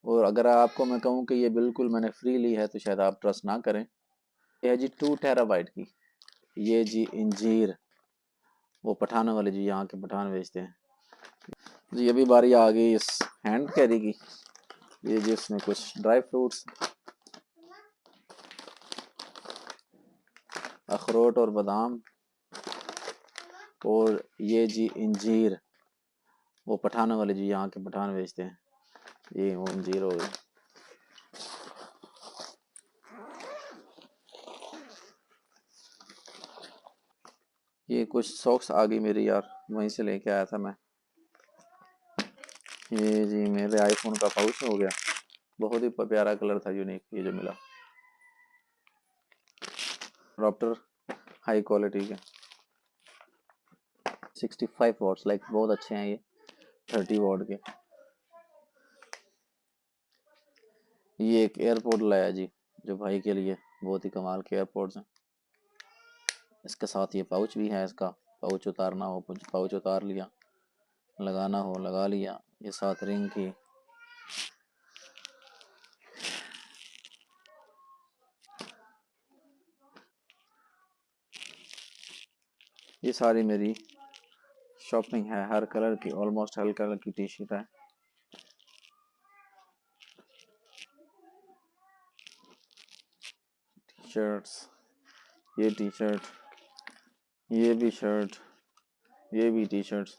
और अगर आपको मैं कहूँ कि ये बिल्कुल मैंने फ्री ली है तो शायद आप ट्रस्ट ना करें। ये है जी 2 टेराबाइट की। ये जी इंजीर, वो पठानों वाले जी, यहाँ के पठान बेचते हैं जी। अभी बारी आ गई इस हैंड कैरी की। ये जी इसमें कुछ ड्राई फ्रूट्स, अखरोट और बादाम, और ये जी इंजीर, वो पठानों वाले जी, यहाँ के पठान बेचते हैं। ये वो इंजीर हो गई। ये कुछ सॉक्स आ गई मेरी यार, वहीं से लेके आया था मैं। ये जी मेरे आईफोन का पाउच हो गया, बहुत ही प्यारा कलर था, यूनिक ये जो मिला। रॉप्टर हाई क्वालिटी के 65 वॉट्स, लाइक बहुत अच्छे हैं ये, 30 वॉट के। ये एक एयरपोर्ट लाया जी, जो भाई के लिए, बहुत ही कमाल के एयरपोर्ट्स हैं। इसके साथ ये पाउच भी है, इसका पाउच उतारना हो पाउच उतार लिया, लगाना हो लगा लिया। ये साथ रिंग की। ये सारी मेरी शॉपिंग है, हर कलर की, ऑलमोस्ट हर कलर की टी शर्ट है। शर्ट्स, ये टी शर्ट, ये भी शर्ट, ये भी टी शर्ट्स।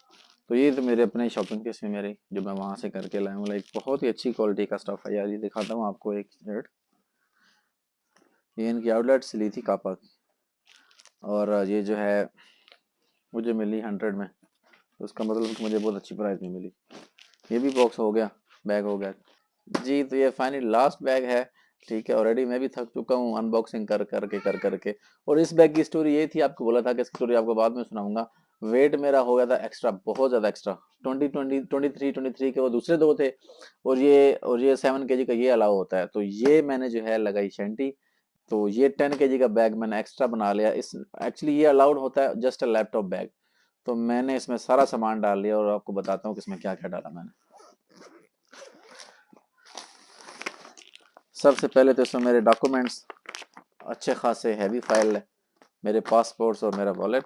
तो ये तो मेरे अपने शॉपिंग के इसमें मेरे जो मैं वहाँ से करके लाया हूँ, लाइक बहुत ही अच्छी क्वालिटी का स्टफ है यार। ये दिखाता हूँ आपको एक शर्ट, ये इनकी आउटलेट से ली थी कापा की, और ये जो है मुझे मिली 100 में, तो उसका मतलब कि मुझे बहुत अच्छी प्राइस में मिली। ये भी बॉक्स हो गया, बैग हो गया जी। तो ये फाइनली लास्ट बैग है, ठीक है। ऑलरेडी मैं भी थक चुका हूँ अनबॉक्सिंग कर करके। और इस बैग की स्टोरी ये थी, आपको बोला था कि इसकी स्टोरी आपको बाद में सुनाऊंगा। वेट मेरा हो गया था एक्स्ट्रा, बहुत ज़्यादा एक्स्ट्रा। 23 के वो दूसरे दो थे, और ये 7 kg का ये अलाउ होता है। तो ये मैंने जो है लगाई शैंटी, तो ये 10 kg का बैग मैंने एक्स्ट्रा बना लिया। इस एक्चुअली ये अलाउड होता है जस्ट अ लैपटॉप बैग, तो मैंने इसमें सारा सामान डाल लिया, और आपको बताता हूँ कि इसमें क्या क्या डाला मैंने। सबसे पहले तो इसमें मेरे डॉक्यूमेंट्स, अच्छे खासे हैवी फाइल है, मेरे पासपोर्ट्स और मेरा वॉलेट,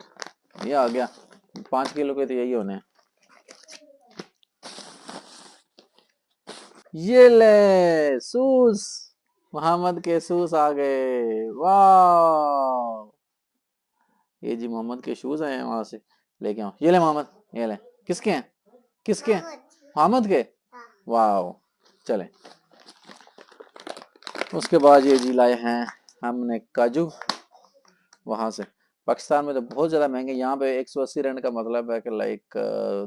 ये आ गया। 5 किलो के तो यही होने हैं। ये ले सूस, मोहम्मद के सूस आ गए, वाह। ये जी मोहम्मद के शूज आए हैं वहां से, लेके आओ। ये ले मोहम्मद, ये ले। किसके हैं? किसके हैं? मोहम्मद के। वाह, चले। उसके बाद ये जी लाए हैं हमने काजू, वहां से। पाकिस्तान में तो बहुत ज़्यादा महंगे, यहाँ पे 180 रन का मतलब है कि लाइक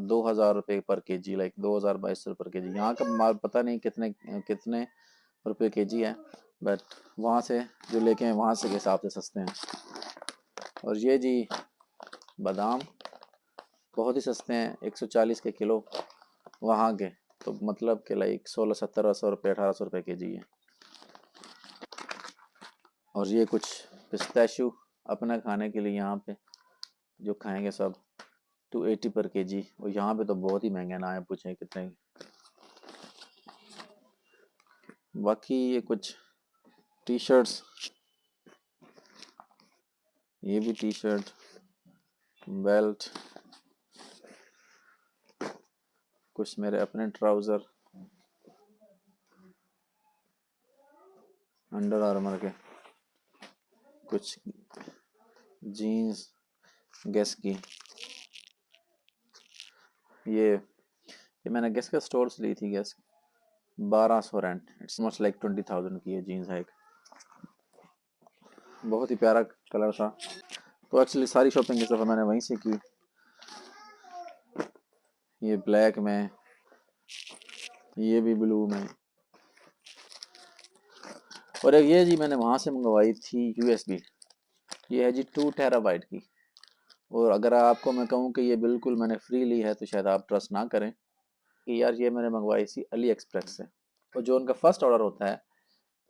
2,000 रुपये पर के जी, लाइक 2,022 पर के जी। यहाँ का माल पता नहीं कितने कितने रुपए के जी है, बट वहाँ से जो लेके हैं वहाँ से के हिसाब से सस्ते हैं। और ये जी बादाम बहुत ही सस्ते हैं, 140 के किलो वहाँ के, तो मतलब कि लाइक 1600-1700 रुपये 1800 रुपये के जी है। और ये कुछ पिस्ताशू अपना खाने के लिए, यहाँ पे जो खाएंगे सब 280 पर के जी, और यहाँ पे तो बहुत ही महंगे ना है, पूछें कितने। बाकी ये कुछ टी शर्ट्स, ये भी टी शर्ट, बेल्ट, कुछ मेरे अपने ट्राउज़र अंडर आर्मर के, कुछ जीन्स गेस की। ये मैंने गेस का स्टोर से ली थी, guess 1200 rent, it's much like 20,000 की ये जीन्स है एक, बहुत ही प्यारा कलर था। तो एक्चुअली सारी शॉपिंग इस दफ़ा मैंने वहीं से की। ये ब्लैक में, ये भी ब्लू में, और एक ये जी मैंने वहाँ से मंगवाई थी यूएसबी। ये है जी 2 टेराबाइट की। और अगर आपको मैं कहूँ कि ये बिल्कुल मैंने फ्री ली है तो शायद आप ट्रस्ट ना करें कि यार ये मैंने मंगवाई थी अली एक्सप्रेस से। और जो उनका फर्स्ट ऑर्डर होता है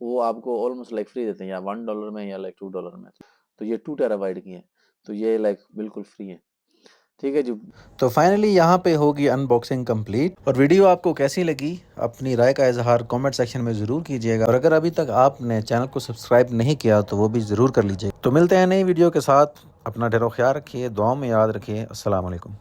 वो आपको ऑलमोस्ट लाइक फ्री देते हैं, या $1 में या लाइक $2 में। तो ये 2 टेराबाइट की है, तो ये लाइक बिल्कुल फ्री है। ठीक है जी। तो फाइनली यहाँ पे होगी अनबॉक्सिंग कंप्लीट। और वीडियो आपको कैसी लगी अपनी राय का इजहार कमेंट सेक्शन में ज़रूर कीजिएगा। और अगर अभी तक आपने चैनल को सब्सक्राइब नहीं किया तो वो भी ज़रूर कर लीजिए। तो मिलते हैं नई वीडियो के साथ। अपना ढेरों ख्याल रखिए, दुआओं में याद रखिए। अस्सलाम वालेकुम।